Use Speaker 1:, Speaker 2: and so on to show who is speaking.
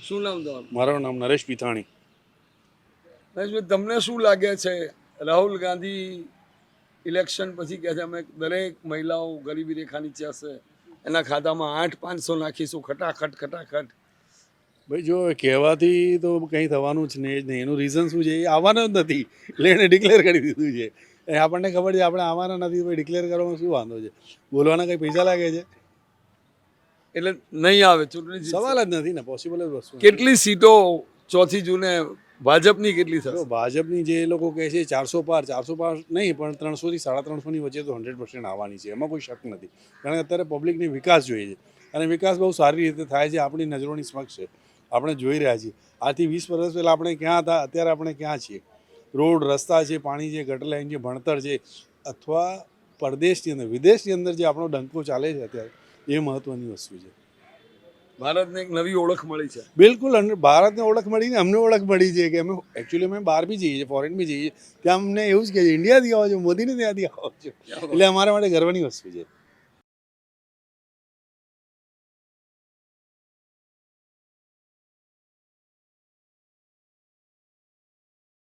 Speaker 1: શું નામ તમારું?
Speaker 2: મારું નામ નરેશ પિથાણી.
Speaker 1: નરેશભાઈ, તમને શું લાગે છે રાહુલ ગાંધી ઇલેક્શન પછી કહે છે અમે દરેક મહિલાઓ ગરીબી રેખા નીચે હશે એના ખાતામાં 8,500 નાખીશું ખટાખટ ખટાખટ?
Speaker 2: ભાઈ જો કહેવાથી તો કંઈ થવાનું જ નહીં. એનું રીઝન શું છે? એ આવવાનો જ નથી એટલે એને ડિક્લેર કરી દીધું છે. એ આપણને ખબર છે આપણે આવવાના નથી, ભાઈ ડિક્લેર કરવામાં શું વાંધો છે? બોલવાના કંઈ પૈસા લાગે છે?
Speaker 1: એટલે નહીં આવે ચૂંટણી જીતશે.
Speaker 2: સવાલ જ નથી ને, પોસિબલ જ વસ્તુ નથી.
Speaker 1: કેટલી સીટો 4 જૂને ભાજપની કેટલી
Speaker 2: જો
Speaker 1: થશે?
Speaker 2: ભાજપની જે લોકો કહે છે 400 પાર નહીં, પણ 300 થી 350 ની વચ્ચે તો 100% આવવાની છે, એમાં કોઈ શક નથી. કારણ કે અત્યારે પબ્લિકની વિકાસ જોઈએ છે અને વિકાસ બહુ સારી રીતે થાય છે, આપણી નજરોની સમક્ષ છે, આપણે જોઈ રહ્યા છીએ. આજથી 20 વર્ષ પહેલાં આપણે ક્યાં હતા, અત્યારે આપણે ક્યાં છીએ? રોડ, રસ્તા છે, પાણી છે, ગટર લાઈન છે, ભણતર છે, અથવા પરદેશની અંદર, વિદેશની અંદર જે આપણો ડંકો ચાલે છે અત્યારે, એ મહત્ત્વની વસ્તુ છે.
Speaker 1: ભારતને એક નવી ઓળખ મળી છે.
Speaker 2: બિલકુલ. અને ભારતને ઓળખ મળીને અમને ઓળખ મળી છે કે અમે એકચ્યુઅલી અમે બહાર બી જઈએ છીએ, ફોરેન બી જઈએ, ત્યાં અમને એવું જ કહે છે ઇન્ડિયાથી આવો છો, મોદીને ત્યાંથી આવો છો, એટલે અમારા માટે ગર્વની વસ્તુ છે.